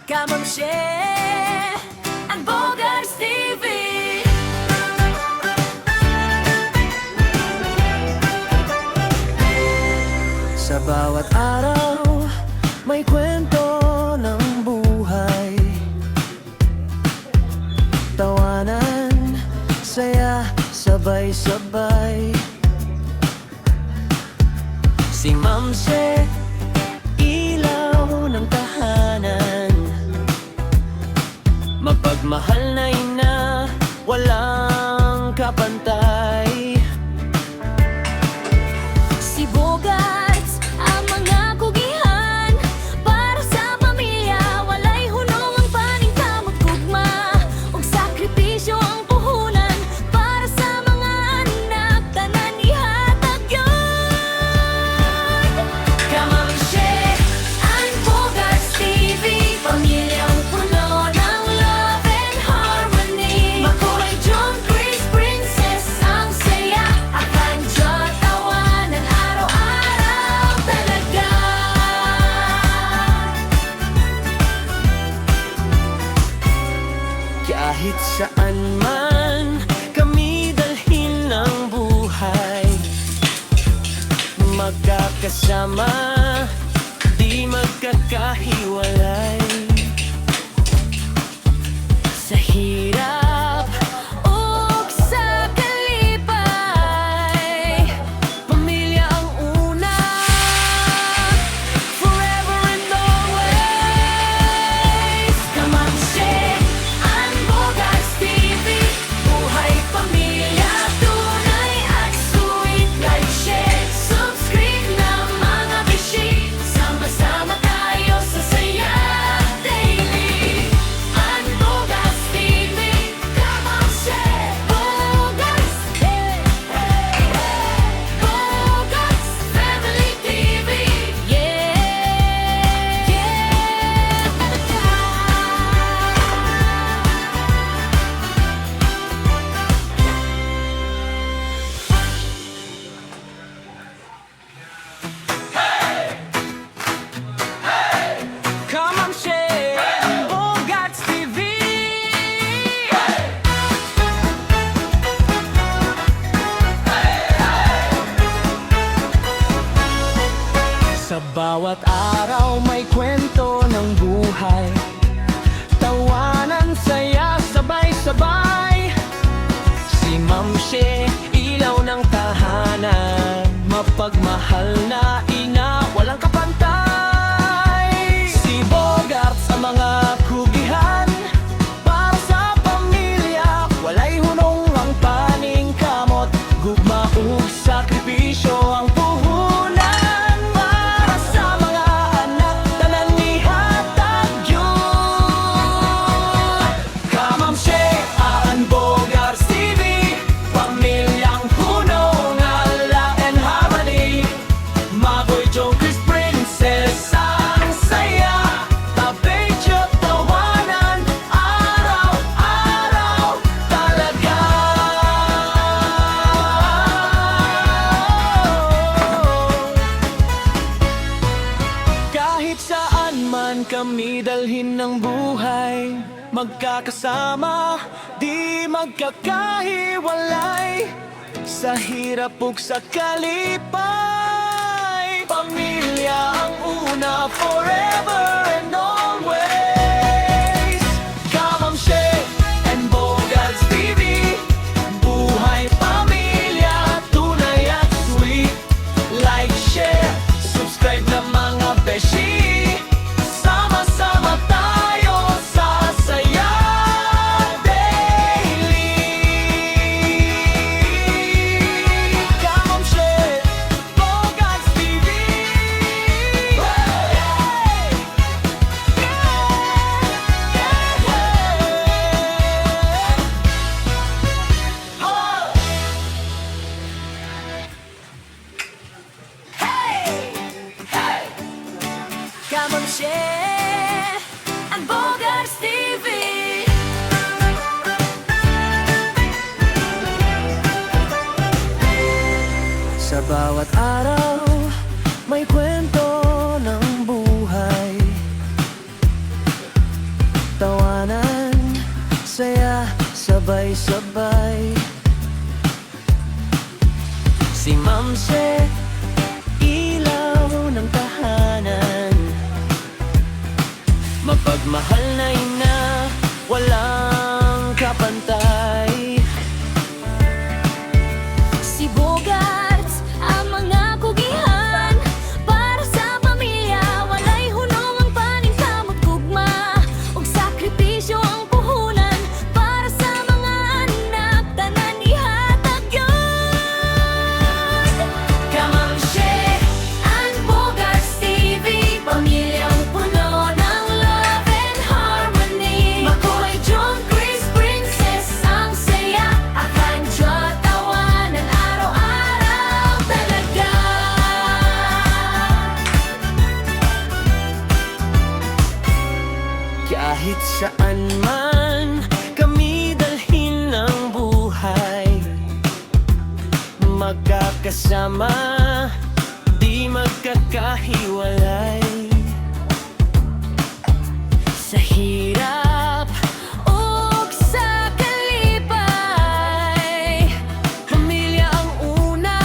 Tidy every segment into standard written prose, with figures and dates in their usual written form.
Kamamshe and Bogarts TV. Sa bawat araw, may kwento ng buhay. Tawanan, saya, sabay-sabay. Si Mamse, ilaw ng tahanan. Mapagmahal na ina, walang kapantay. Si Bogarts, ang mga kugihan. Para sa pamilya, walay hunong ang paningkamot gugma. Ug sakripisyo ang puhunan. Para sa mga anak, tanan ihatag yun. Kamamshe and Bogarts TV. Pamilyang puno ng love and harmony. Makulay John, Chris, Princess, ang saya. Akan Diyot, tawanan araw-araw talaga. Kahit saan man kami dalhin ng buhay, magkakasama, di magkakahiwalay. Sa hirap Ug sa kalipay, pamilya ang una, forever and always. Kamamshe and Bogarts TV. Buhay pamilya, tunay at sweet. Like, share, subscribe na mga bishi. Sama-sama tayo sa saya daily. And Bogarts TV. Kamamshe, Bogarts, hey, hey, hey. Bogarts Family TV. Yeah, Kamamshe, Bogarts TV. Sa bawat araw may kwento ng buhay. Tawanan, saya, sabay-sabay. Si Mamshe, ilaw ng tahanan. Mapagmahal na ina, walang kapantay. Si Bogarts, ang mga kugihan. Para sa pamilya, walay hunong ang paningkamot. Gugma ug sakripisyo ang puhunan. Para sa mga anak, tanan ihatag yun. Kamamshe and Bogarts TV. Pamilyang puno ng love and harmony. Makoy Joe, Chris, Princess, ang saya. Tabi, Diyot, tawanan, araw-araw talaga. Kahit saan man kami dalhin ng buhay, magkakasama, di magkakahiwalay. Sa hirap ug sa kalipay, pamilya ang una, forever and always. Kamamshe and Bogarts TV. Buhay pamilya, tunay at sweet. Like, share, subscribe na mga beshi. Sama-sama tayo sa saya daily. Kamamshe, Bogarts TV. Kamamshe and Bogarts TV. Sa bawat araw, may kwento ng buhay. sabay-sabay. Si Ma'am She, ilaw ng tahanan, mapagmahal na ina, walang kapantay. Si Bogarts, ang mga kugihan, para sa pamilya, walay hunong ang paningkamot gugma, ug sakripisyo ang puhunan, para sa mga anak, tanan ihatag yun. Kamang She, ang Bogarts TV, pamilyang puno ng love and harmony. Makoy, John, Chris, Princess, ang saya, akan Diyot, tawanan araw-araw talaga. Kahit saan man kami dalhin ng buhay, magkakasama, di magkakahiwalay. Sa hirap ug sa kalipay, pamilya ang una,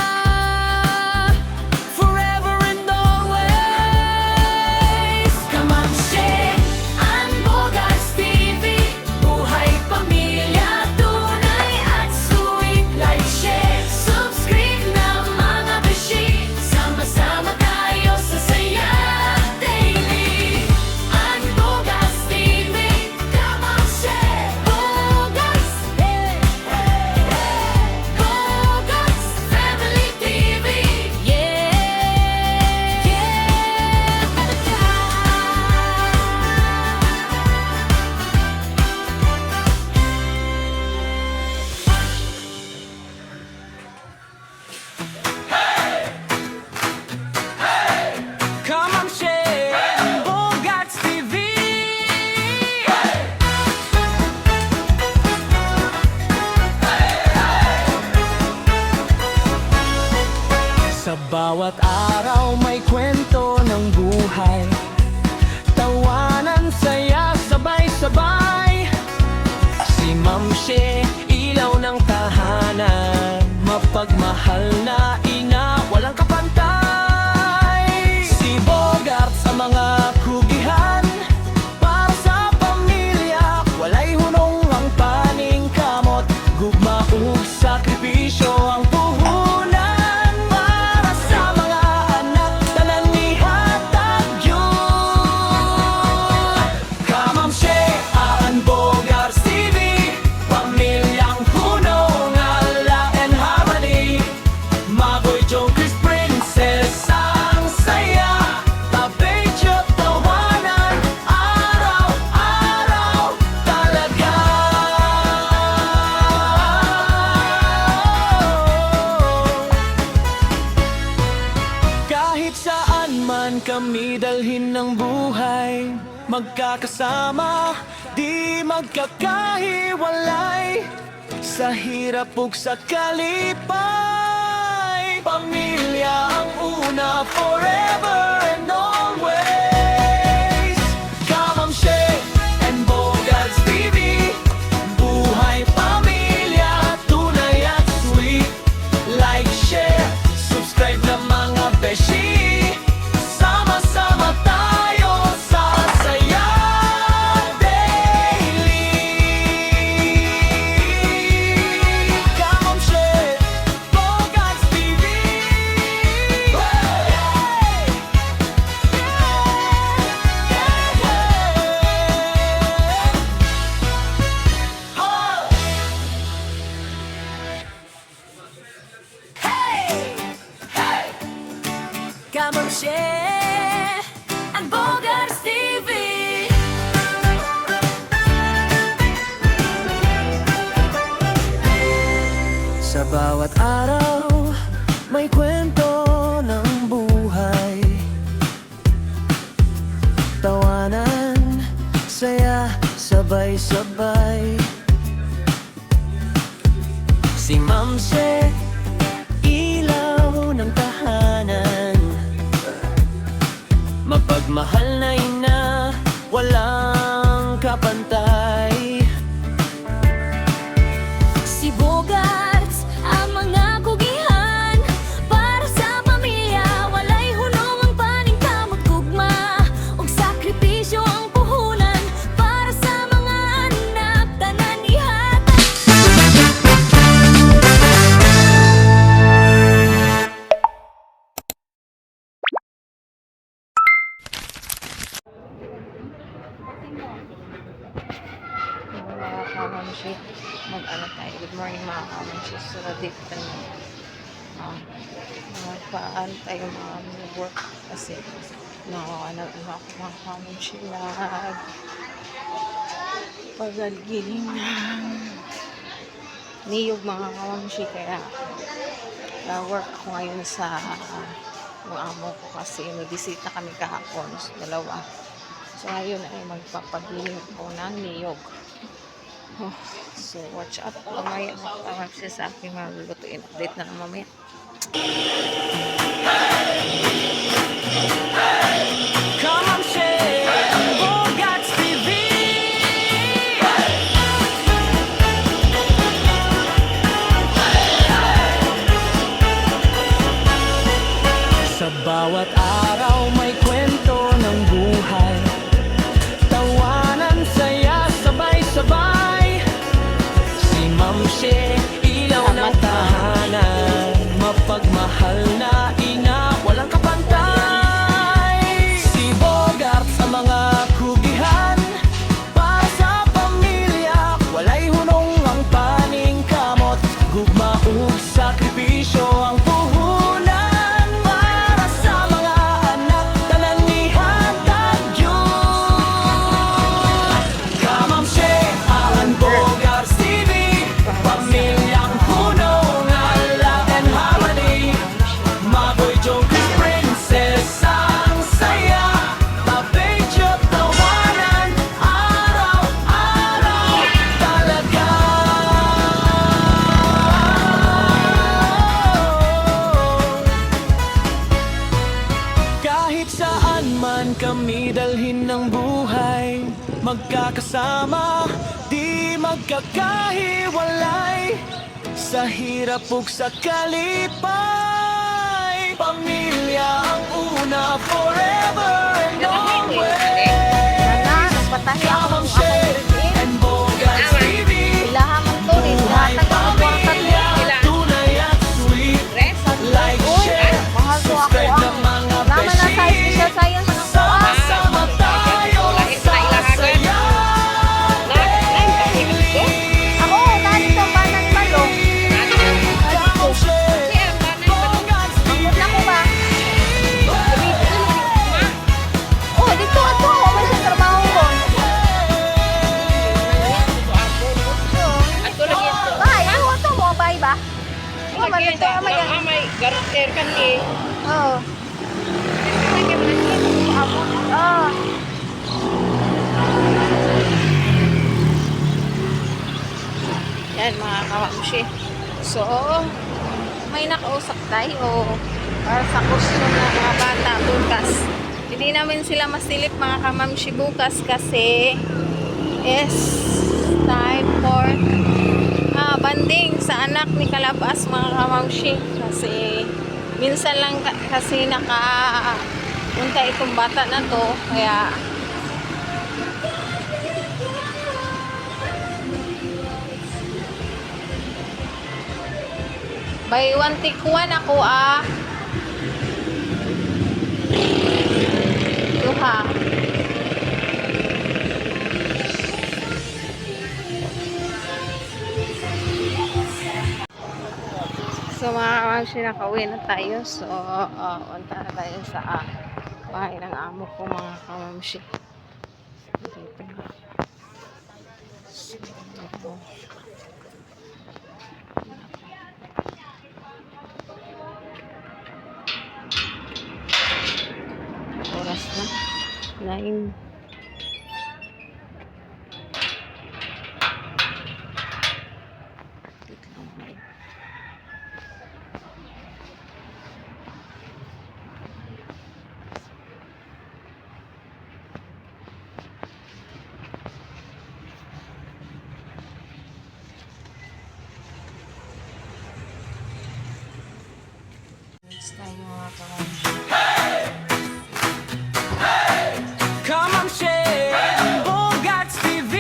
forever and always. Kamang She, ang Bogarts TV, buhay pamilya, tunay at sweet. Like, share, subscribe na mga beshi, sama-sama tayo sa saya daily. Ang Bogarts TV, Kamang She, Bogarts, Bogarts Family TV, yeah, Come on, share Bogarts TV. Sa bawat araw may kwento ng buhay, tawanan, saya, sabay-sabay. Si Ma'am She, ilaw ng tahanan, mapagmahal na ina, walang kapantay. Si Bogarts, ang mga kugihan, para sa pamilya, walay hunong ang paningkamot, gugma ug sakripisyo ang puhunan, para sa mga anak, tanan ihatag yun. Kamam She, ang Bogarts TV, pamilyang puno ng ala and harmony. Makoy, John, Chris, Princess, ang saya, tabay, Diyot, tawanan, araw-araw talaga. Kahit saan man kami dalhin ng buhay, magkakasama, di magkakahiwalay. Sa hirap ug sa kalipay, pamilya ang una, forever and always. Kamam She and Bogarts TV, buhay pamilya, tunay at sweet. Like, share, subscribe na mga beshi, sama-sama tayo sa saya daily. Kamam She, Bogarts TV. Kamang She, ang Bogarts TV. Sa bawat araw, may kwento ng buhay, tawanan, saya, sabay-sabay. Si Ma'am She, ilaw ng tahanan, mapagmahal na ina, walang kapantay. Mga kamansi, mag-ano tayo. Good morning mga kamansi. So, dito tayo. Magpaan tayo mga work kasi ano ako mga kamansi pagaling ng niyog mga kamansi. Kaya work ako ngayon sa yung amo ko kasi may bisita kami kahapon. So, dalawa. So, ngayon ay magpapagiling ko ng niyog. Oh, so, watch out. Mamaya na siya sa aking malulutuin. Update na lang mamaya. Come on, share Bogats TV. Sa bawat araw may kwento ng buhay, tawanan, saya, sabay-sabay. Si Ma'am She, ilaw ng tahanan, mapagmahal na ina, walang kapantay. Si Bogart sa mga kugihan, para sa pamilya, walay hunong ang paning kamot, gugma ug sakripisyo ang puhunan. Para sa mga anak, tanan ni hatag yun. Kamam She, Alan Bogart TV, pamilyang punong alak and harmony. Maboy joke princess ang saya, mabedyo tawanan, araw-araw talaga. Kahit saan man kami dalhin ng buhay, magkakasama, di magkakahiwalay. Sa hirap ug sa kalipay, pamilya ang una, forever and always. Nagpatahi ako Kamam ng She akong and Bogats TV, ilahaman to rin. buhay Hatag ako pamilya, tunay at sweet. Like, share, mahal ko ako subscribe ng mga naman na sa beshi. special science ng Sama-sama tayo sa saya. ako, nani sa banan malong. Kamam She, Bogats TV. Mangkot na ko ba? Oh, dito ato. May sa trabaho ko. Bay, ano ato mo? Bay ba? Oh, malito. May garter kan eh. Oh. Oh. Yan mga kawamshi. So, may nakausap tayo para sa kusyon ng mga bata bukas. Hindi namin sila masilip mga kamamshi bukas kasi is time for banding sa anak ni Kalabas mga kamamshi. Kasi minsan lang kasi punta itong bata na to, kaya by one take one ako duha. So mga kamamshi, nakauwi na tayo. So punta na tayo sa bahay ng amo ko mga kamamshi. Dito na. So, oras na 9. Next tayo mga kamamshi. Come on, share Bogats TV.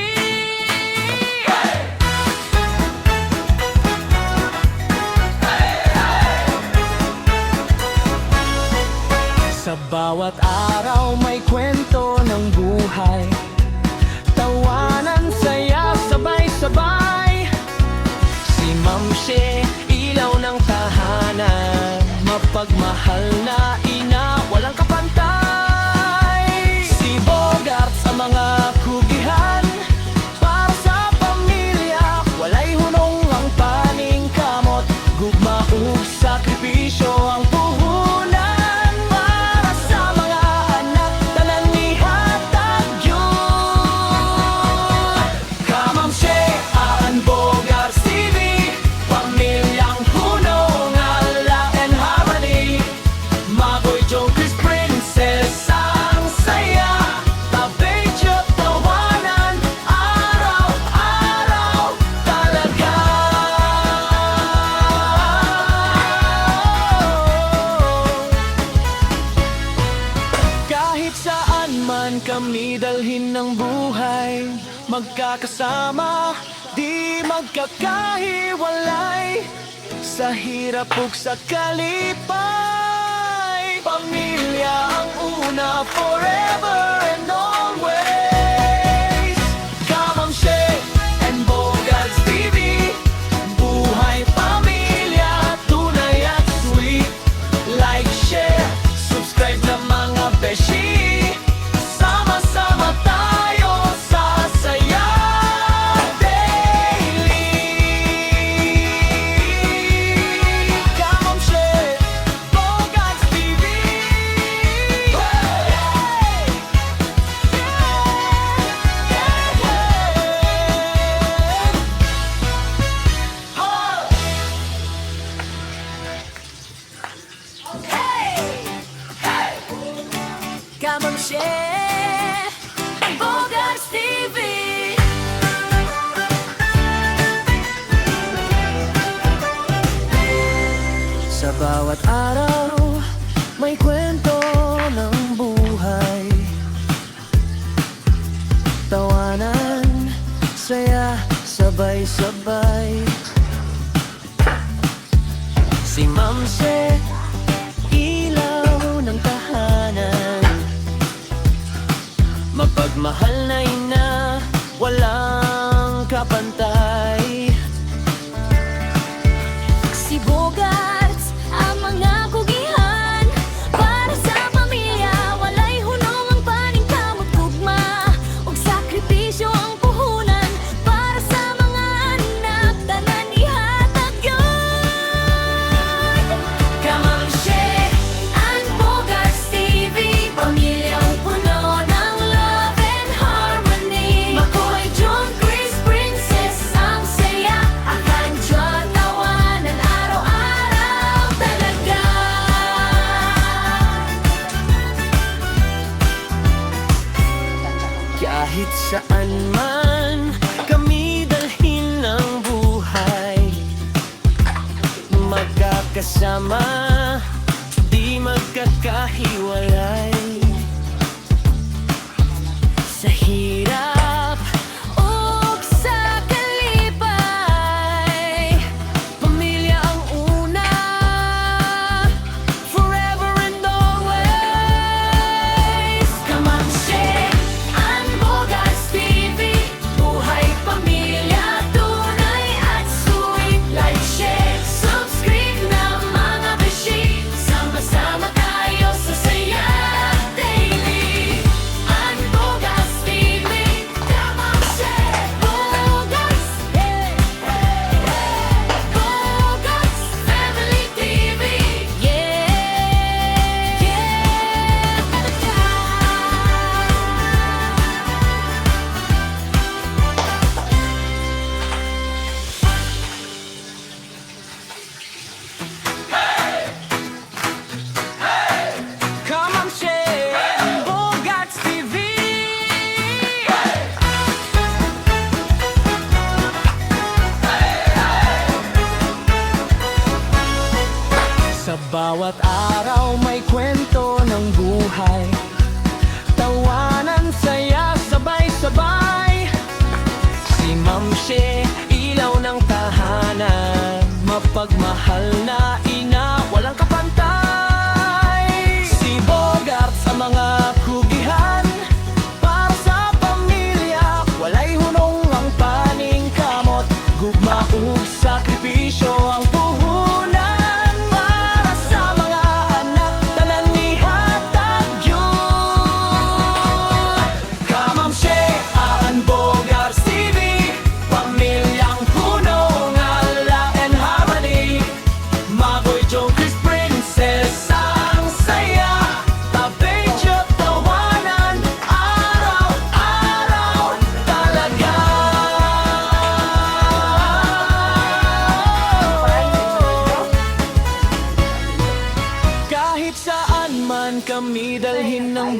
Sa bawat araw may kwento ng buhay. Tawanan, saya, sabay-sabay. Si Ma'am She, ilaw ng tahanan. Mapagmahal na ina, walang kapantay. Si Bogart sa mga kugihan. Para sa pamilya, walay hunong ang paning kamot. Gugma ug sakripisyo ang puhunan. Para sa mga anak, tanan ihatag yun. Kamam She, Aan Bogart TV, pamilyang hunong ala and harmony. Makoy Joe Chris Princess ang saya. Tabedyo tawanan, araw-araw talaga. Kahit saan man kami dalhin ng buhay, magkakasama, di magkakahiwalay. Sa hirap ug sa kalipay, pamilya ang una, forever and always. Kamam She and Bogarts TV, buhay pamilya, tunay at sweet. Like, share, subscribe na mga beshi. Sama-sama tayo sa saya daily. Kamam She, Bogarts TV. Kamam She, Bogarts TV. Sa bawat araw, may kwento ng buhay. Tawanan, saya, sabay-sabay. Si Ma'am She, ilaw ng tahanan. Mapagmahal na ina, walang kapantay. Si Bogarts, ang mga kugihan. Para sa pamilya, walay hunong ang paning kamot gugma. Ug sakripisyo ang puhunan. Para sa mga anak, tanan ihatag yun. Kamam She and Bogarts TV, pamilyang puno ng love and harmony. Makoy John Chris Princess ang saya. Akan John tawanan, araw-araw talaga. Kahit saan man kami dalhin ng buhay, magkakasama, di magkakahiwalay. Sa hirap Ug sa kalipay, pamilya ang una, forever and always. Kamam She and Bogarts TV, buhay pamilya, tunay at sweet. Like, share, subscribe na mga beshi. Sama-sama tayo sa saya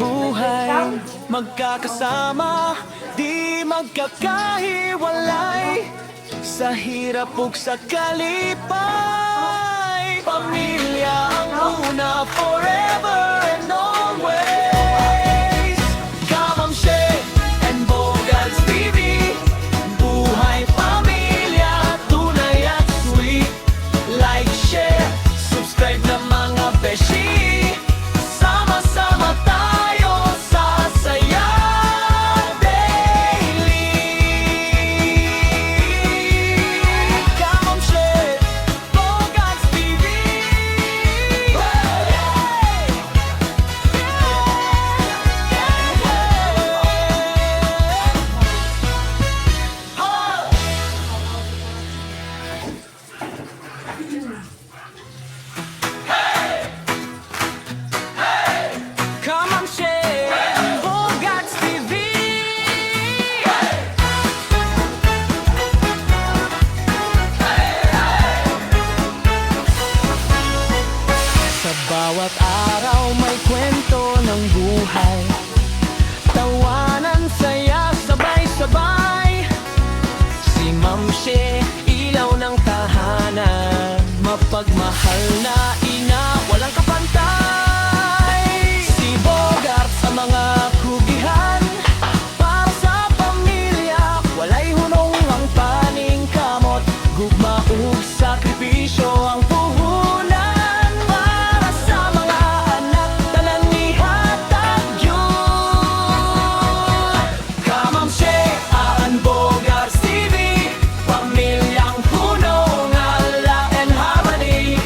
buhay. Magkakasama, di magkakahiwalay. Sa hirap ug sa kalipay, pamilya ang una, forever and always. Kamamshe and Bogarts TV, buhay pamilya, tunay at sweet. Like, share, subscribe na mga beshi. Sama-sama tayo sa saya daily. Kamamshe, Bogarts TV. Kamamshe, Bogarts TV. Sa bawat araw may kwento ng buhay, tawanan, saya, sabay-sabay. Si Mamshe, ilaw ng tahanan, mapagmahal na ina, walang kapantay. Si Bogart sa mga kugihan, para sa pamilya, walay hunong ang paning kamot. Gugma ug sakripisyo ang puhunan, para sa mga anak, tanan ihatag yun. Kamamshe, aan Bogarts TV, pamilyang puno ng ala and harmony.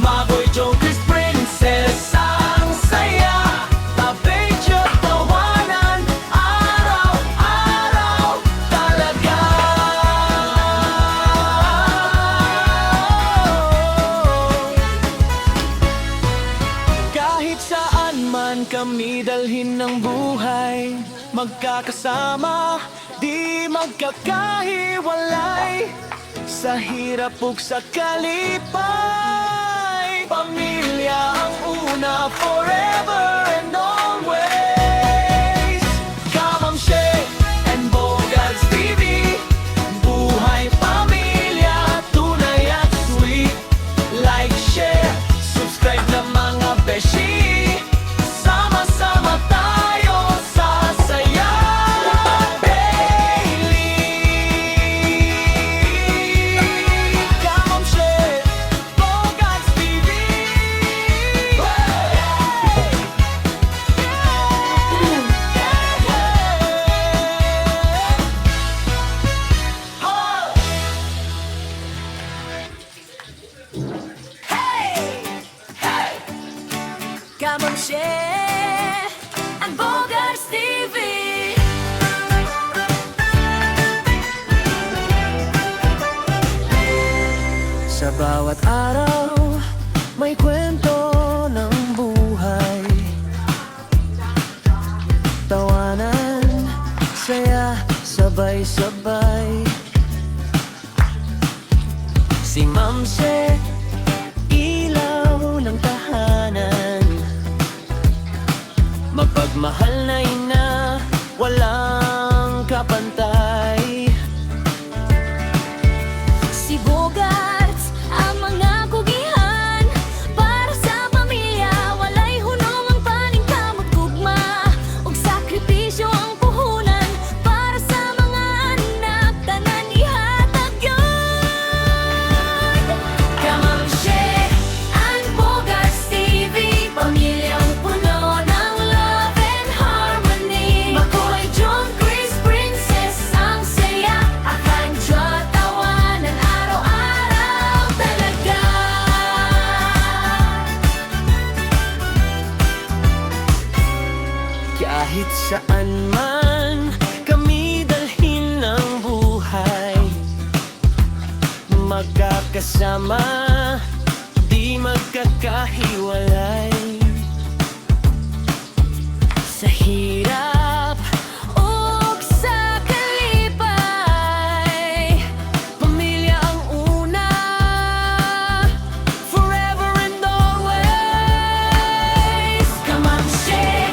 Magoy, Joe, Chris, Princess, ang saya. Tabedyo, tawanan, araw-araw talaga. Kahit saan man kami dalhin ng buhay, magkakasama, di magkakahiwalay. Sa hirap ug sa kalipay, pamilya ang una, forever and always. Kamamshe and Bogarts TV, buhay pamilya, tunay at sweet. Like, share, subscribe na mga beshi. Sama-sama tayo sa saya daily. Kamamshe, Bogarts TV. Kamamshe and Bogarts TV. Sa bawat araw, may kwento ng buhay, tawanan, saya, sabay-sabay. Si Mamshe, ilaw ng tahanan, mapagmahal na ina, walang kapantay. Si Bogarts, ang mga kugihan, para sa pamilya, walay hunong ang paning kamot gugma. Ug sakripisyo ang puhunan, para sa mga anak, tanan ihatag yun. Kamamshe and Bogarts TV, pamilyang puno ng love and harmony. Makoy, John, Chris, Princess, ang saya. Akan Diyo, tawanan, araw-araw talaga. Kahit saan man kami dalhin ng buhay, magkakasama, di magkakahiwalay. Sa hirap Ug sa kalipay, pamilya ang una, forever and always. Kamamshe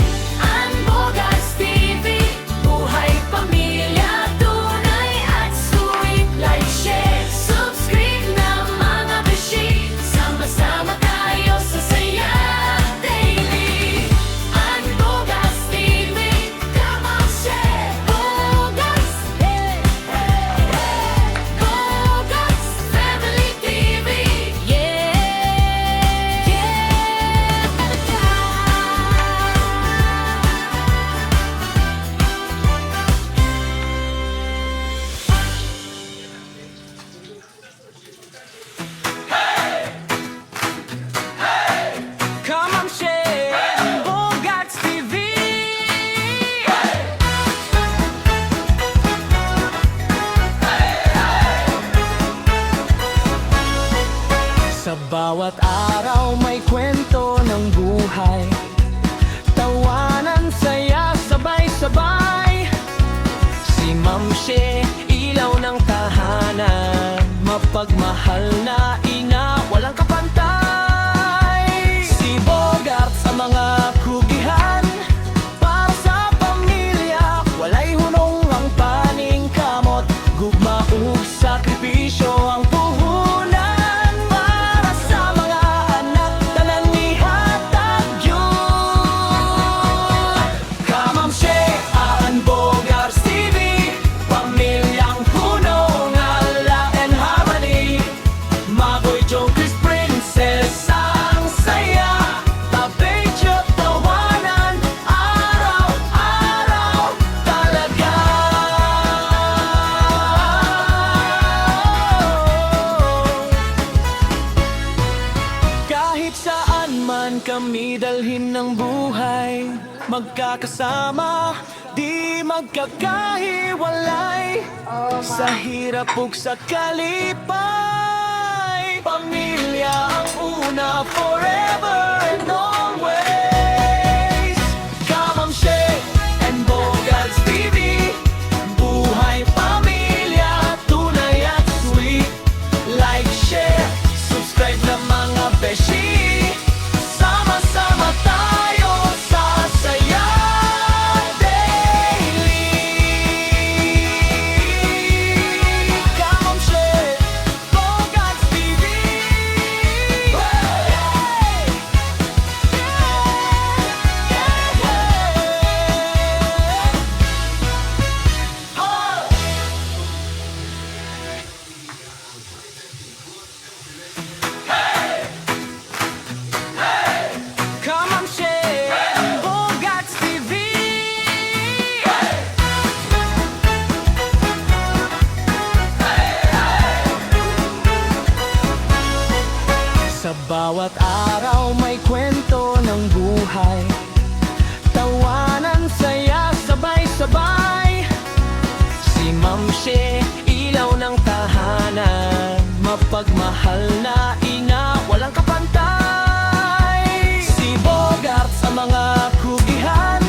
magkakasama, di magkakahiwalay. Sa hirap ug sa kalipay, pamilya ang una, forever and always. Kamam Shea and Bogarts TV, buhay pamilya, tunay at sweet. Like, share, subscribe na mga beshi. Sama-sama tayo sa saya daily. Kamam Shea, Bogarts TV. Kamam Shea, Bogarts TV. Sa bawat araw may kwento ng buhay, tawanan, saya, sabay-sabay. Si Ma'am Shea, ilaw ng tahanan, mapagmahal na ina, walang kapantay. Si Bogart sa mga kugihan,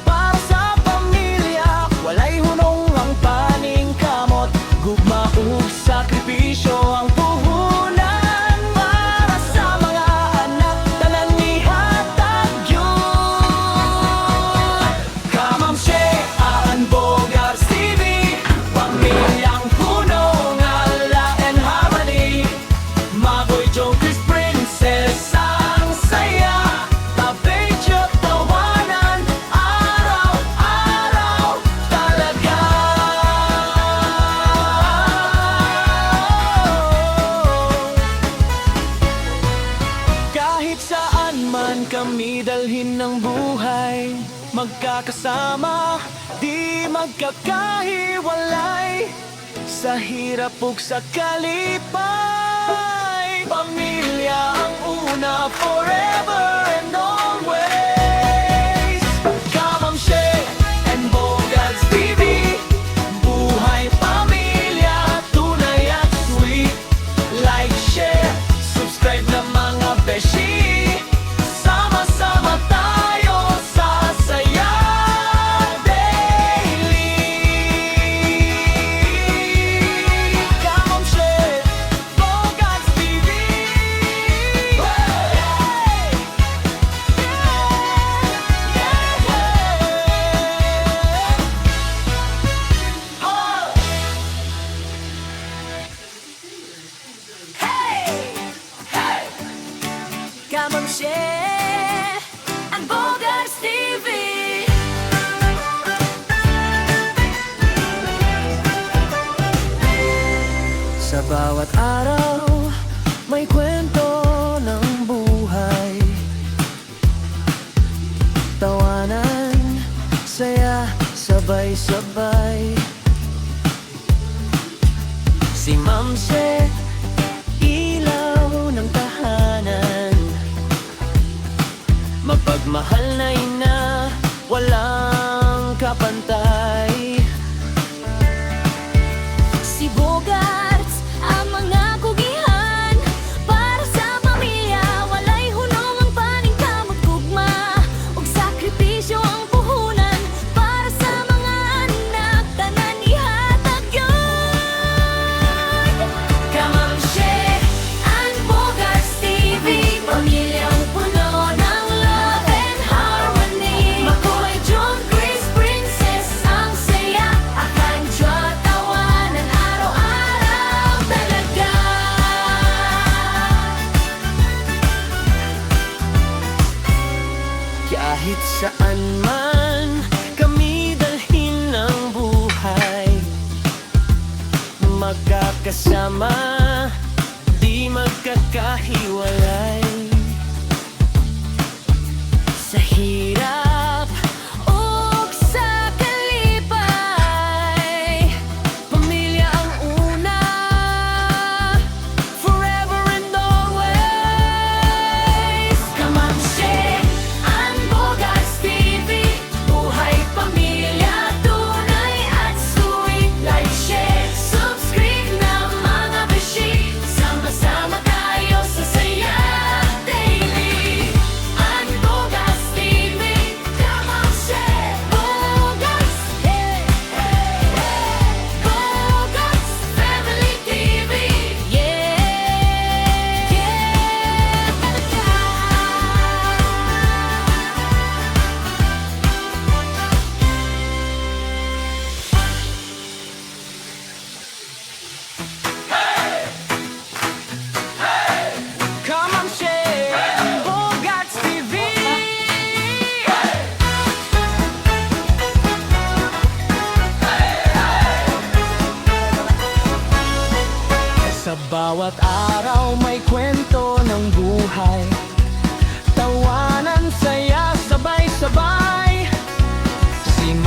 para sa pamilya, walay hunong ang paning kamot, gugma ug sakripisyo ang puhunan. Para sa mga anak, tanan ihatag yun. Kamam Shea and Bogarts TV, pamilyang puno ng ala and harmony. Maboy Joe, Chris Princess, ang saya, tabedyo, tawanan, araw-araw talaga. Kahit saan man kami dalhin ng buhay, magkakasama, di magkakahiwalay. Sa hirap ug sa kalipay, pamilya ang una, forever and always. Kamam Shea and Bogarts TV, buhay pamilya, tunay at sweet. Like, share, subscribe na mga beshi. Sama-sama tayo sa saya daily. Kamam Shea, Bogarts TV. Kamam Shea and Bogarts TV. Sa bawat araw, may kwento ng buhay, tawanan, saya, sabay-sabay. Si Ma'am Shea, ilaw ng tahanan, mapagmahal na ina, walang kapantay. Si Bogarts, ang mga kugihan, para sa pamilya, walay hunong ang paning kamot, gugma ug sakripisyo ang puhunan. Para sa mga anak, tanan ihatag yun. Kamam Shea and Bogarts TV, pamilyang puno ng love and harmony. Makoy John, Chris Princess, ang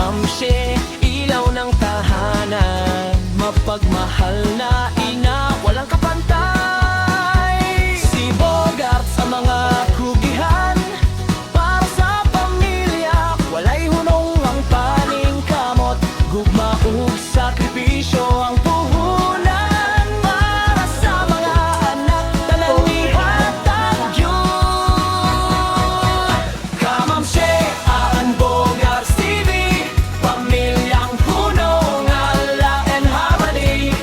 Mamsi, ilaw ng tahanan, mapagmahal na ina, walang kapantay. Si Bogart sa mga kugihan, para sa pamilya, walay hunong ang paning kamot. Gugma ug sakripisyo ang puhunan, para sa mga anak tanang ihatag yun. Kamamsi, aan Bogart TV, pamilyang hunong ala and harmony.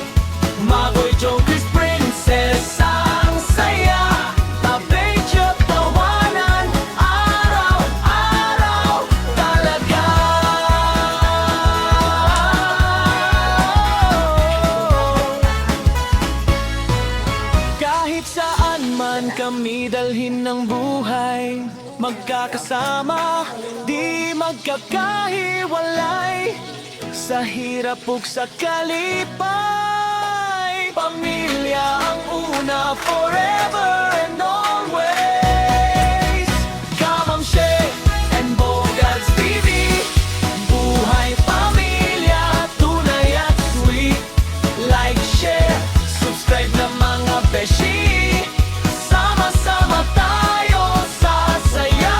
Magoy Chris Princess ang saya, tabay tawanan, araw-araw talaga. Kahit saan man kami dalhin ng buhay, magkakasama, di magkakahiwalay. Sa hirap ug sa kalipay, pamilya ang una, forever and always. Kamamsi and Bogarts TV, buhay pamilya, tunay at sweet. Like, share, subscribe na mga beshi. Sama-sama tayo sa saya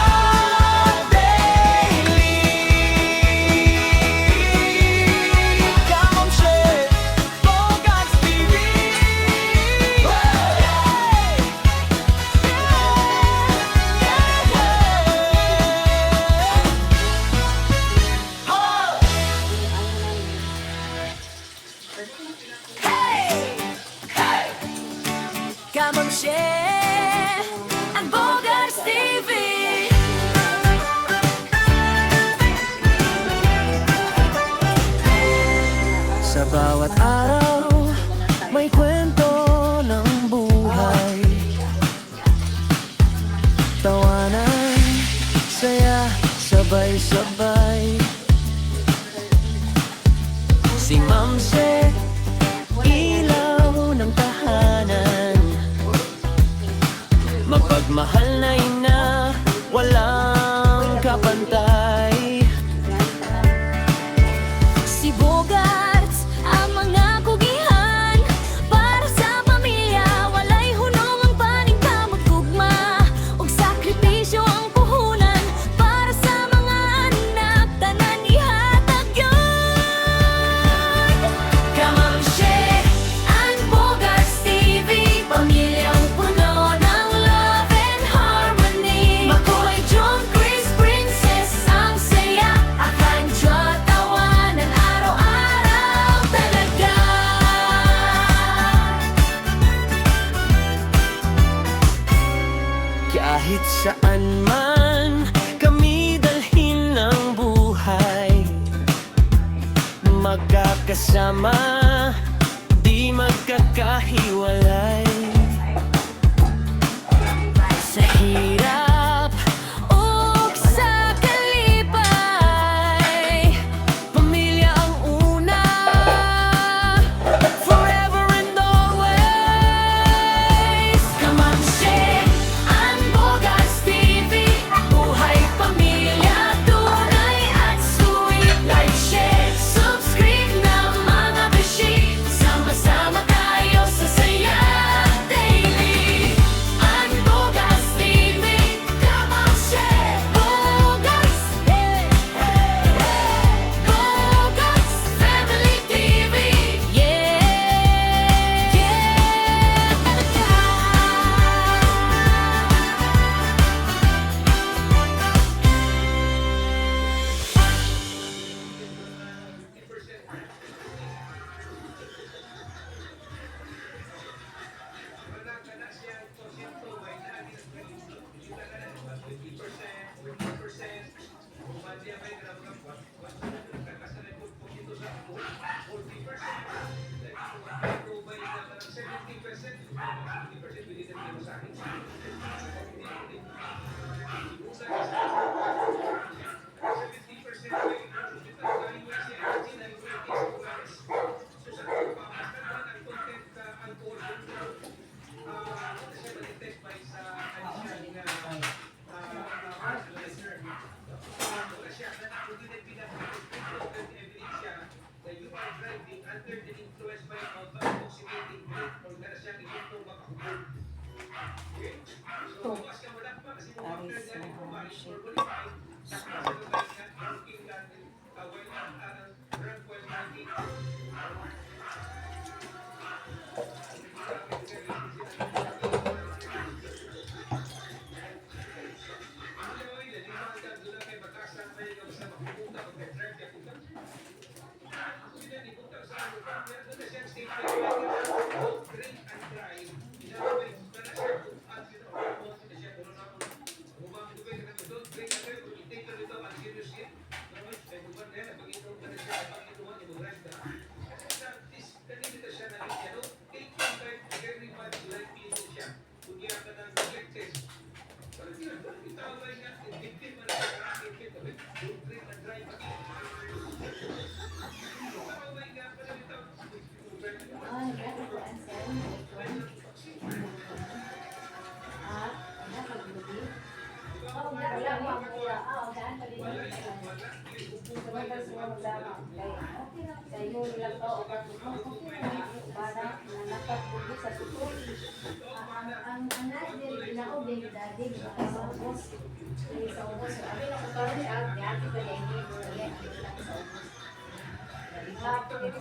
daily. Kamamsi, Bogarts TV. Kamamsi and Bogarts TV. Sa bawat araw, may kwento ng buhay. Tawanan, saya, sabay-sabay. Si Mamsi, ilaw ng tahanan, mapagmahal na ina, walang kapantay. Si Bogarts, ang mga kugihan, para sa pamilya, walay hunong ang paning kamot gugma, ug sakripisyo ang puhunan, para sa mga anak tanan ihatag yun. Kamamsi and Bogarts TV, pamilyang puno ng love and harmony. Makoy John, Chris Princess ang saya, akan Diyot tawanan, araw-araw talaga. Kahit saan man kami dalhin ng buhay, magkakasama, di magkakahiwalay. Sa hirap Ug sa kalipay, pamilya ang una, forever and always. Kamamsi and Bogarts TV, buhay pamilya, tunay at sweet. Like, share, subscribe na mga beshi, sama-sama tayo sa saya daily. And Bogarts TV, shake. Ang anak din, pinakaw din ni daddy, di ba? Sa ubos. Sa ubos. Sabi na ko parang siya, dati pa din niya, kaya ang lang sa ubos.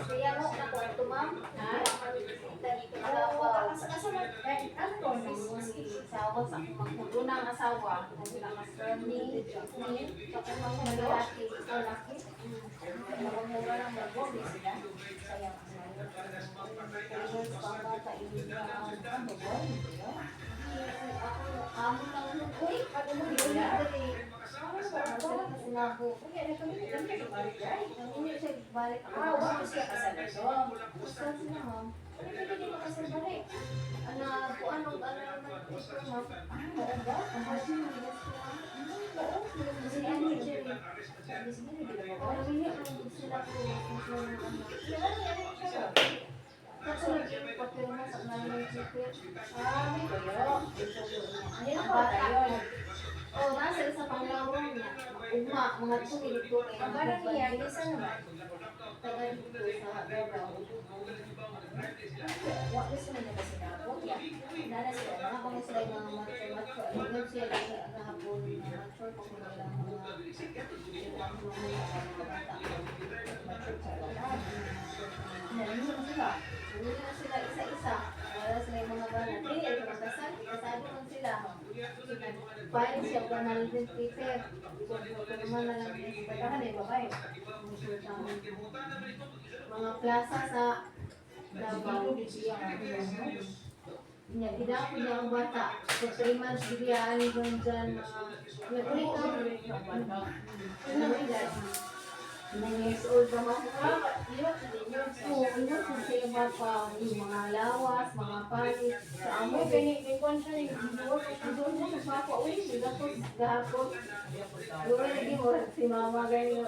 Kaya mo, naku, ito ma'am. Ha? Dito na lang po. Kasunod, ano to? Sa ubos, ako magpunang asawa. Kasi lang mas ni kapag mga lalaki, ikaw laki. Mamura lang mag sila. Kaya amo lang nung uy, pag mo yun dali. Kasi na ako. Kaya na kami nagkanta sa balik guys. Hindi siya balik. Wala siya kasal ito. Kasal sila ma'am. Pwede mo kasal balik. Ano po anong ano naman ito ma'am? Oo ba? Ang hasin mo yes ko. Oo. Kasi ano Jerry. Sabi sila hindi mo. Ano hindi ang sila ko. Kasi nagpapirma sa namin secret. May kayo. Ano ba tayo? Oh, nasa sa panglawang niya. Mga tumili ko kayo. Ang barang niya, isa naman. Tagal dito sa Davao. Wala sila na kasi nakapot. Nala sila. Nakapang sila yung mga mature. Ingat sila nakapon na mature. Kung wala mga mature sa lahat. Nalino sila. Nalino sila isa-isa. Wala sila yung mga banat. Hindi, ito makasal. Kasado man sila. Paano siya pa nalilin Peter? Kung naman na lang yung pagkakan eh, babae. Mga plaza sa Davao. Gidako niya ang bata. So 3 months bigyan dyan mga kulit ka. Ano edad? 9 years old pa man. Oo, ino siya bata. Yung mga lawas, mga panis. Sa amo, pinikuan siya yung doon mo sa papa. Uy, sila po gahapon. Doon lagi mo, si mama ganyan.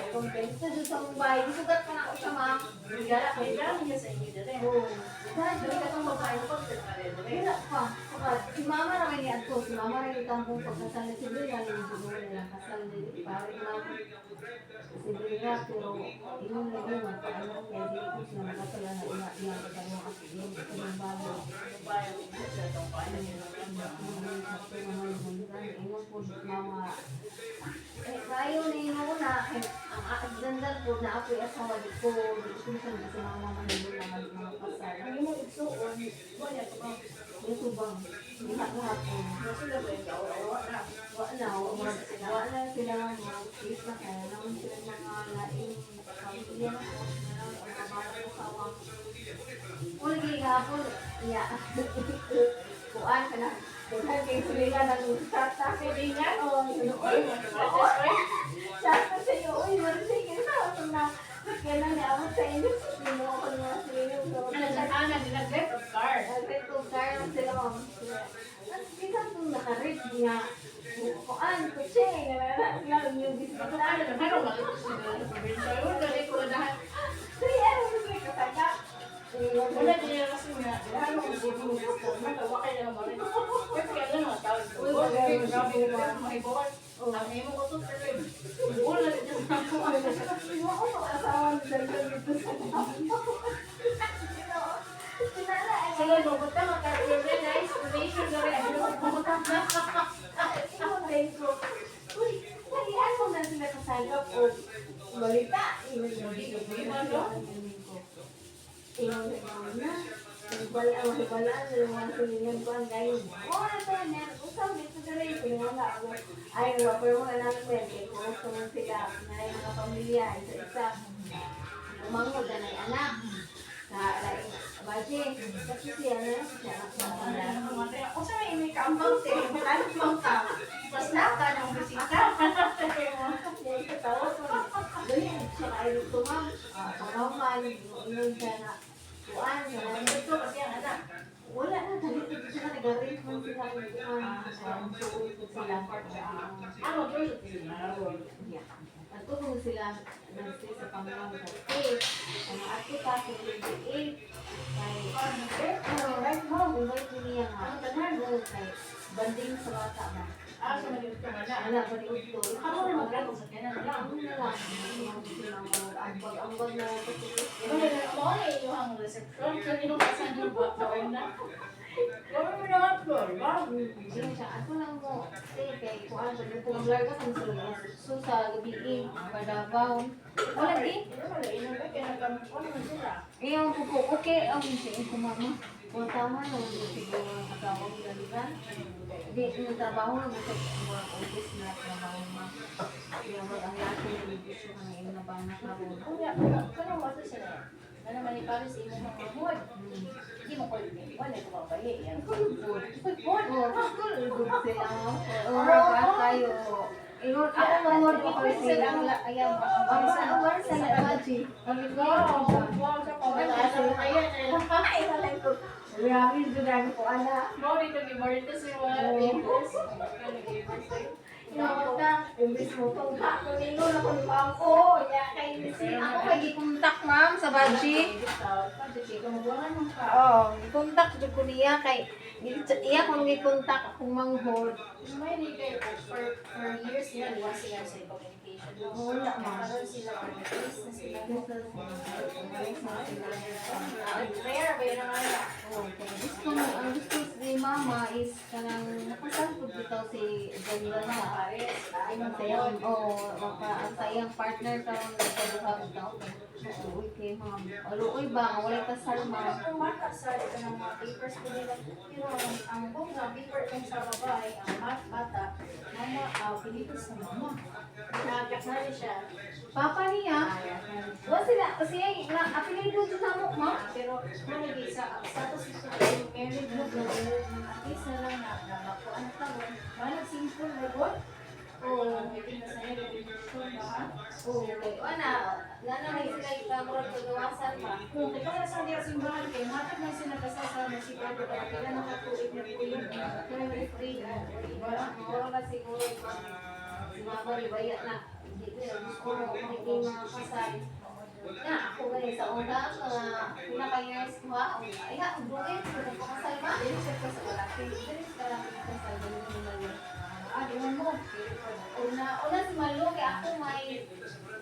Kung sa doon sa Mumbai, isugat pa na ako siya ma'am. May dami niya sa inyo dito. Oo. Dahil doon ka itong babae ko. Wala pa. Si mama naman niya ako. Si mama rin itang pagkasal na si Bria. Yung siguro nila kasal nila. Parang mama. Si Bria, pero yung lagi mo, paano kaya dito ko sila nakasala na iyak ka mo ako yun. Ito yung bago. Ingon po mama. Kayo na yun na. Ang gandal po na ako'y asawa dito. Dito siya kasi mama manilin naman mga kasal. Ang mo ito, ito bang? Lahat po. Sila ba yung wala sila mga kiss na kaya naman sila mga laing pamilya na po. Mga bata ko kawa. Kung gihapon, kuhaan ka na. Kuhaan kayo sila ng sata. Kailangan, sata sa iyo, uy, marisay ka na. Kailan niya ako sa inyo, sino ako nga sa inyo. Nag-red of car. Nag-red of car lang sila. Kita itong naka-red niya. Kuhaan, kutsi. Nalalang yung bisbatan. Kaya, may kasaka. Wala din kasi nga. Lalo kung sino mo. Matawa kayo naman marin. Kasi kaya lang mga tao. Uy, may bawal. Ang imo ko to pero wala din yung ako. Ako asawa ni Daniel dito sa sila mo buta maka-realize relation gawin. Ako na. Ako na. balita. Tingnan na. Balaan na naman silingan ko ang gayon. Oo, na to, niya. Usap, dito na rin. Tingnan nga ako. Ay, wapar mo na namin. Kaya kung gusto mo sila, na yung mga pamilya, isa-isa. Umangod na yung anak. Sa laing baje. Kasi siya na, siya anak sa anak. Kung sa may may kaambang siya, alam mo ka, mas naka ng bisita. Yan sa tawag ko. Ganyan, siya kayo tumang. Pangaman, yun siya na. Kuan, Ito kasi ang anak. wala na, dali sila nag-arrange man sila ng kuan. Suot ko sila. Ano, first sila. At kung sila nag-stay sa Panginoon sa stay, ang ato pa sa LBA, right mo, invite ko niya nga. Ang tanan mo, kay banding sa bata ba? Ah, so maliit ka man na. Wala pa rin ito. Ano na magkano sa kanya na lang? Ano na lang, ambag-ambag na Ito na lang, ano na yung reception? So, inupasan yung buwak na una. Gawin mo naman, Flor, ba? Sige siya, ato lang mo. Stay kay kuan sa dito. Ang larga sa so sa gabi Padabaw. Wala din. Ito na lang, inupasan kaya nagkamukuan mo sila. Yung pupo, okay, ang sige ko mama. Kung tama na, siguro ang asawa ko daligan. Hindi, yung trabaho na gusto ko mga office na trabaho ma. Yung ang laki ng gusto ka na yung nabanak na rin. Kuya, kanang wasa sila. Ano naman ni Paris, imo mga mahod. Hindi mo ko wala ko mabayi. Yan. Good. Oh, good sila. Oo, kayo. Ingon ako manod ko sila ang ayaw pa. Ang sa lagaji. Ang Wow, wow, sa pamataas ang kaya. Ay, halay ko. Grabe, dudami ko, ana. Mori to ni Marites yung mga papers. Inawag na, imbis mo itong hako ninyo na kung bangko. Ya, kay Missy. Ako kay gikontak ma'am sa Baji. Oo, gikontak jud ko niya kay iya kung gikontak akong manghod. May hindi kayo for years nila, iwas sila sa communication. Wala, ma'am. Nakaroon sila for years na sila. Rare ba yun ang ano? Gusto mo, ang gusto ni mama is kanang nakasangkot dito si Daniela na. Ang sayang, ang sayang partner karon nagkaduhag daw. Uy, kay ma'am. Uy ba, wala ka salma. Kung makasal ito ng mga papers ko nila, pero ang kung nga paper kung sa babae, ang bata, mama, pilitos sa mama. Nagak na rin siya. Papa niya, wala sila, kasi apelido dito sa mo, ma'am. Pero manigi sa status ito yung married mo, at least na lang na makuan tawon, manag simple na good. O, hindi na sa'yo, registration ba ha? Okay, wala. Nanay sila ikamurag sa gawasan ba? Kung kaya sa diya simbahan kayo, matag na sila kasasama na siguro para kailan nakatuig na po yun. Kaya free na. Wala na siguro si mama ribaya na. Hindi ko na gusto mo hindi mga kasal. Na ako ganun sa una, pinaka-years ko ha. Ay ha, ang buhay, kung pakasal ba? Hindi siya ko sa malaki. Hindi siya lang kasal. Ganun naman yun. Iwan mo. Una si Malo, kaya ako may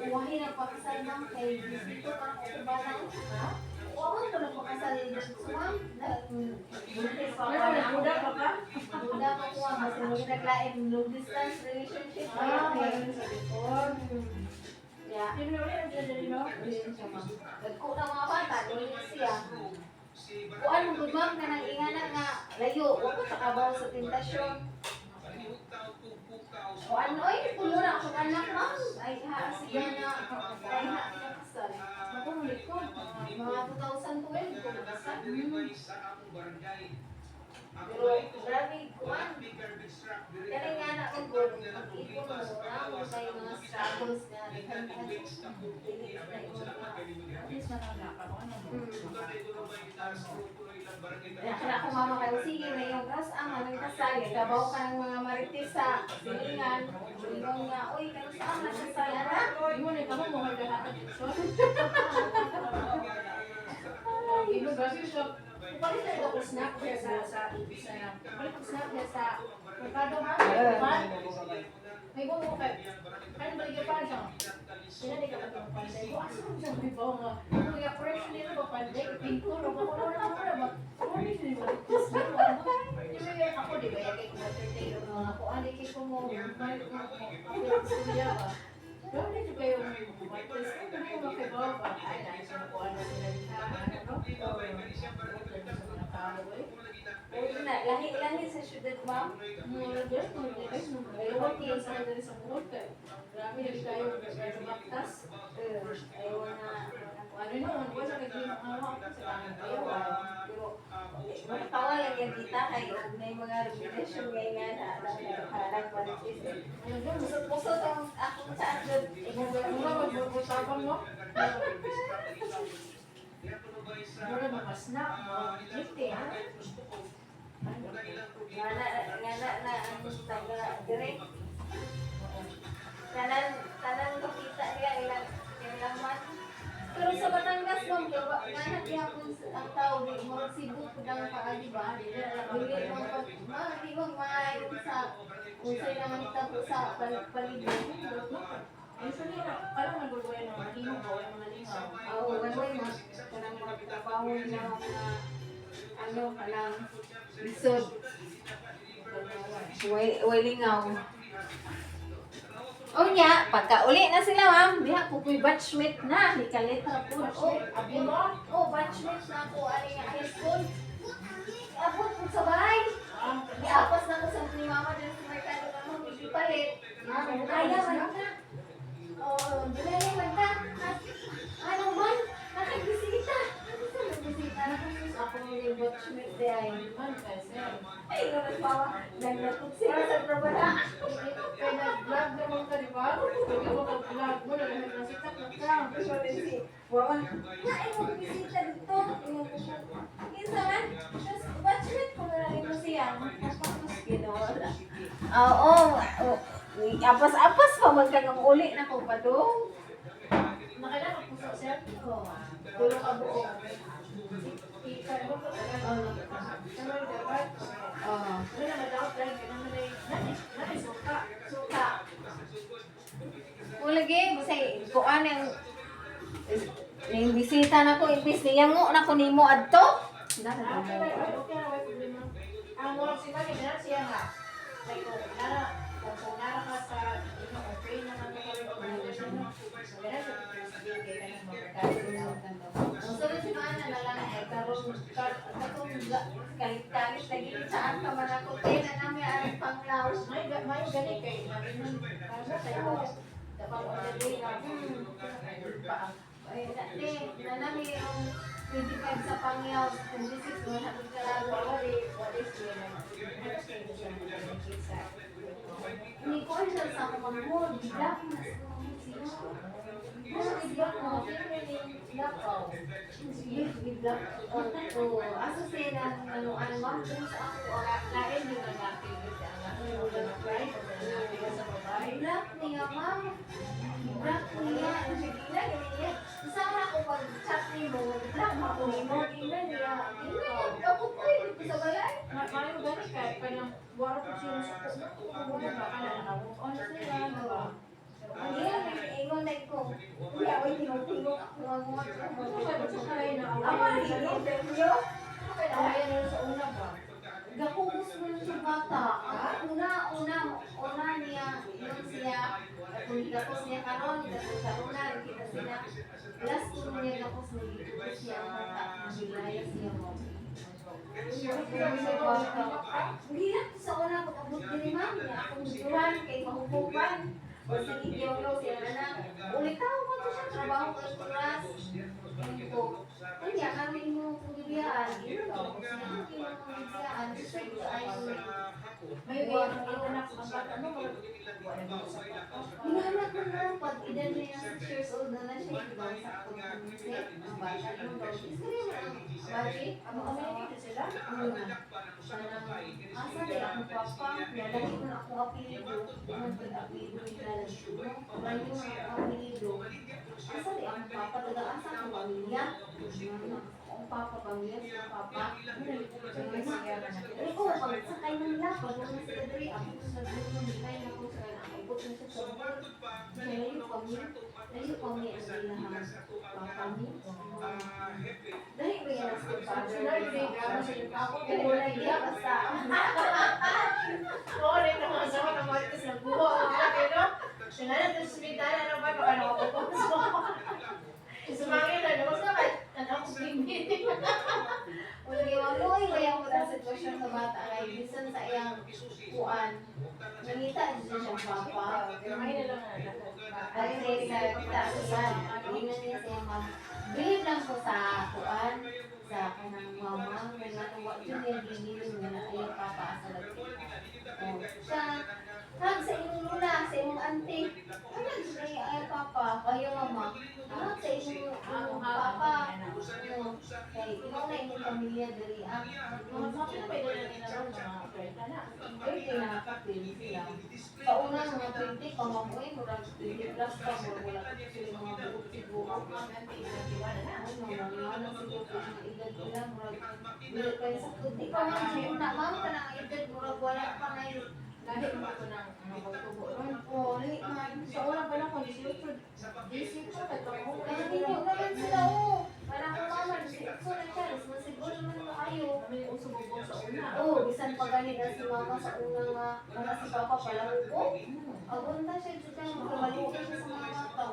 uwahin ang pakasal ng kay Bisito ka ako ba lang? Ha? Uwahan ko ng pakasal ng Sumam. Buntis pa Pero nagbuda pa ka? Buda pa ko ang mas naglain long distance relationship. Mayroon sa before. Yeah. Hindi mo rin ang dyan no? Nagko na mga bata, ulit siya. Kuan mo good ma'am ka nang ingana nga layo, huwag ko sa kabaw sa tentasyon. O ano, ay, pulo na akong anak ma'am. Ay, siya na, ay, kasal. Mapulit ko, mga 2012 ko nakasal. Pero, grabe, kuan. Kaya nga na ang good, mag-ipon mo na, may mga struggles na, At least nakakaka ko ano. kaya ako mama kayo, sige na yung gas ang anong kasal, kabaw ka ng mga marites sa silingan, iwan nga, uy, kano saan na kasal, anak? Hindi mo na kamo mo hagdahatag ito. Ino kasi siya. Palit na ito snack niya sa palit ko snack niya sa merkado ha? May bumo ka. Kaya ba yung pa siya? Sila di ka pa itong panday. Kung asa mo siyang bibaw nga. Kung yung fresh nila ba panday, pinto, ro ko na ba? Kung hindi siya ba? Yung ako di ba yung kay Mother Day, mga ako, hindi kay ko mo, may gusto niya ba? Pero hindi kayo mag-practice. Ano yung makibaba? Ay, dahil sa nakuha na sila dito. Ano? Ito, sa mga tao eh. Oo na, lahi sa syudad, ma'am. Mura dyan, mura dyan. Ayaw ko lang sa dali sa buhok eh. Marami na kayo sa baktas. Ayaw na. Ano yun? Wala ka din ang hawak sa tangan kayo. Pero, makatawa lang yan kita kay may mga revelation ngayon nga na nakaharap manipis. Ayun yun. Pusot ang akong sa atod. Mura mag-usapang mo. Mura makasnak mo. Gifty ha? Nga na ang taga direct. Tanan makita niya ilang man. Pero sa Batangas ma'am, nga naghihapon ang tao, murag Cebu po lang paagi ba? Dili mo maayon sa unsay naman tabo sa paligid. Usually, parang nagulgoy ng malingaw o yung mga lingaw. Oo, wala mo. Kanang mga trabaho na mga kanang lisod. Walingaw. O niya, pagka uli na sila ma'am, diha ko ko'y batchmate na, di ka letra po. Abi mo? Batchmate na ako, ali nga high school. Abot ko sa bahay. Iapos na ko sa ni mama din sa merkado na mo, hindi palit. Kaya man ka. Dili man ka. Ano man? Nakibisita. Nakibisita na ko ako yung batchmate di ay. Man, kasi. Ay, nagpawa. Naglatot sila sa trabaho. Kaya nag-vlog naman ka, di ba? Hindi mo mag-vlog mo, nasitak na ka. Wawa. Na, ay mo bisita dito. Kinsa man. Tapos, batchmate ko na lang ito siya. Tapos, ginawa. Oo. Apas-apas pa magkagang uli na ko pa doon. Nakailan ako sa sir? Tulong ka buo. Ikaw mo ko talaga. Ano yung dapat? Oo. Ano na madaot lang, ganun na yung suka. Suka. Lagi, kasi kuan yung bisita na ko, imbis niyango na ko nimo adto. Okay na, may problema. Ang mga sila, ganyan siya nga. Like, kung nara ka sa, okay naman ka recommendation mo. So, ganyan sa president, kaya ka nang magkakaroon. Sunod si mana na lang ay karong kalit-kalit lagi saan ka man ako na namin ang panglaw. May ganit kay namin para tayo. Dapat already Ay, dati, na namin yung 25 sa pangyaw, 26 mo hatod ka lang. what is Hindi ko alam sa ako mag-hold, bigla ko na sa mga sino. Ano bigla ko? Sino yung bigla ko? Bigla ko. Aso siya na ano ma'am, kung sa ako, lain yung nagapin siya. Bigla ko niya ma'am. Bigla ko niya. Bigla niya. Kasama ako pag-chat niyo mo, bigla ko niyo. Bigla niya. Ako po yun sa balay. Mayo ganit kay kanang wala ko siya sa kubo ba kana na honestly lang ba. Ayan, ingon na ko. Kuya, wait, tingog ako ang mga Ama ni interview. Kaya na sa una ba. Gakubos mo yung sa bata. Una niya, yung siya, kung gakos niya karon, karon na, kita sila. Last ko niya gakos na gikubos siya ang bata. Bilaya siya mo. Hindi lang sa una ko abot din ma'am. Akong duwan, kay mahupupan. O sige, Diolo, siya na na. Ulit ako ko siya, trabaho ko sa oras. Ganyan ko. Kanya, kami mo pagibiyaan. Ito, siya mo pagibiyaan. Gusto ko ay May anak ang bata mo. hinahanap ko na pag edad niya 6 years old na na siya. Diba, sa pag-consent, ang bata mo daw. Gusto niya mo ang budget. Ang mga Communicate sila. asa di ako papa, lalaki ko na ako apelido. Ano ko apelido nila lang siguro. Lagi mo ako apelido. Asa di ako papa, taga asa ko pamilya. Ang papa, pamilya sa papa. Ikaw, pag sakay ng lapad, wala sila dali. Ako sa dulo, nilay na ko sa nakipot na sa sabor. Layo pamilya. Layo pamilya ang ilahang papa ni. Dahil ba yan ang stepfather? Ako ko wala iya basta. Oo, rin naman sa mga marites na buho. Pero, Sinala sa ospital, ano ba, baka nakapagpapos mo. Sumangin na, labas na ba? Anak ko bibig. Wala yung luoy ba yung mga sitwasyon sa bata kay bisan sa iyang kuan. Nangita din siya papa. May na lang na. Ay sa tasan. Tingnan niya sa iyang mama. Believe lang ko sa kuan sa kanang mama nga natuwa jud niya ginilin nga na iyang papa sa lagi. Oh, siya hag sa imong luna, sa imong auntie. Ano sa iyang papa, kayo mama. Hag sa imong papa. Ano, kay ikaw na imong pamilya diri ang Mga sabi na may dala nila ron, mga kwenta na. birthday na nakapil sila. Sa una mga 20 pa mamuhay, murag 20 plus pa mo wala sila mga buot siguro. Ano, mga siguro pa mga edad nila, murag wala pa yung sakto. Di pa man sa una, ma'am, ka ng edad, murag wala pa na yung Lahi mo ko ng magtubo ron. oh, li, man. Sa una pa lang kung 18, 18 ko, nagpapahuli. Kaya hindi naman sila, oh. Parang kung mama, so na siya, mas siguro naman na kayo. Kami yung sumubong sa una. Oh, bisan pa ganit si mama sa una nga, wala si papa pala ko. Agunta siya dito ang kabalikin siya sa mga mata.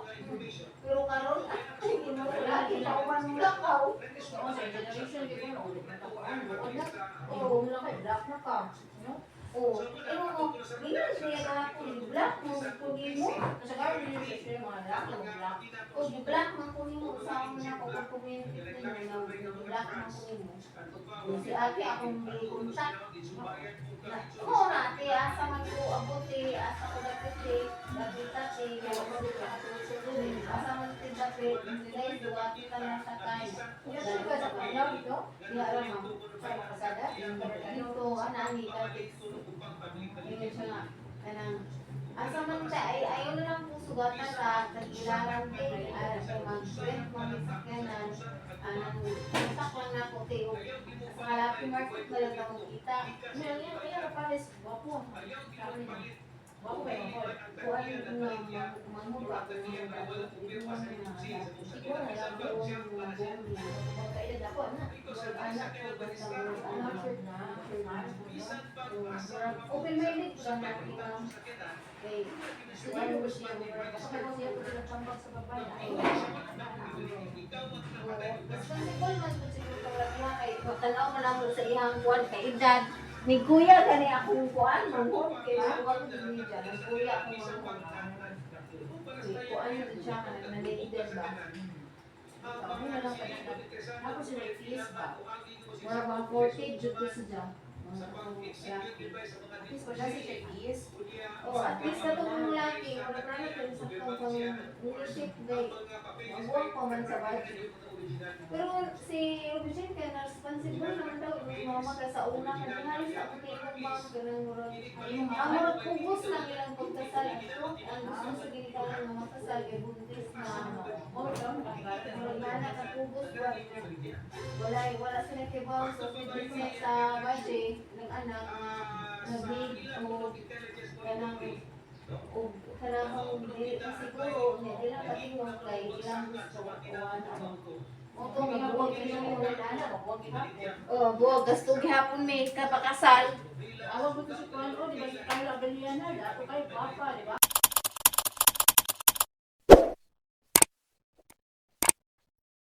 Pero karon, hindi mo lagi na uman mo lakaw. Oo, sa generation, di ko na ulit na tapuan. Buwan na. Oo. Oo, wala kay black na ka. No? Oh, pero mo, hindi na siya kahapon, black mo, kunin mo. Sa gawin nyo siya siya mga black, yung black. O, di black mo kunin mo, sa akin na ko kung kunin mo, di black mo kunin mo. Si ate akong may kontak. Oo na, ate, asa man ko abuti, asa ko dapat dapit ate, asa man ko dapit, guys, duwati ka lang sa kanya. Kasi ka sa kanya dito, Yara ma'am, sa makasada, dito, anani, dapit. Ayun siya nga, kanang, asa man ta, ay ayaw na lang po sugatan sa tagilaran din, ay mag-rent mo may sakyanan, anang, kontak lang na ko, Teo. Sa Happy Market na lang ako kita. Kaya ka pares, wapo. Sabi niya, wapo kayo ang hall. Kuha yung manghug ako ng mga hindi mo Ikaw na lang ko ko. yung mga bombi. Magkaedad ako, anak. Anak ko ba sa mga Anak, anak? sure na. Sure na. Open-minded ko lang natin ang kay Siguro ko siya, kasi ko siya ko tinatambak sa babae. responsible man po siguro para niya kay matanaw man ako sa iyang kuwan kay edad. Ni kuya gani akong kuwan manghod kay kuwan ko din dyan. Ang kuya ako manghod. Kuwan yun siya ka nag-edad ba? Ako na lang pa ako sila fees ba? Mga 140 jud ko siya. Mga At least pa siya siya fees. oh, at least na itong laki, wala na natin sa pang leadership day. Mabuang pa man sa budget. Pero si Rubigen kaya na-responsible naman daw. Mama ka sa una, kasi halos ako tingnan ba ang ganang murag. Ang murag pugos lang ilang pagkasal. Ang gusto sa ginikalan ng mga kasal, kay buntis na ano. Oh, ikaw nakakata. Murag na nakapugos ba? Wala sila kibaw sa business sa budget ng anak na nag-big o kanang dili pa siguro niya ilang patingong kay ilang gusto kuwan ano. O to magbuwag ka niya mo Ana, wag gihapon. oh buwag gasto gihapon may kapakasal. Awag ko si Kuan, oh, di ba si Carla Beliana, dato kay Papa, di ba?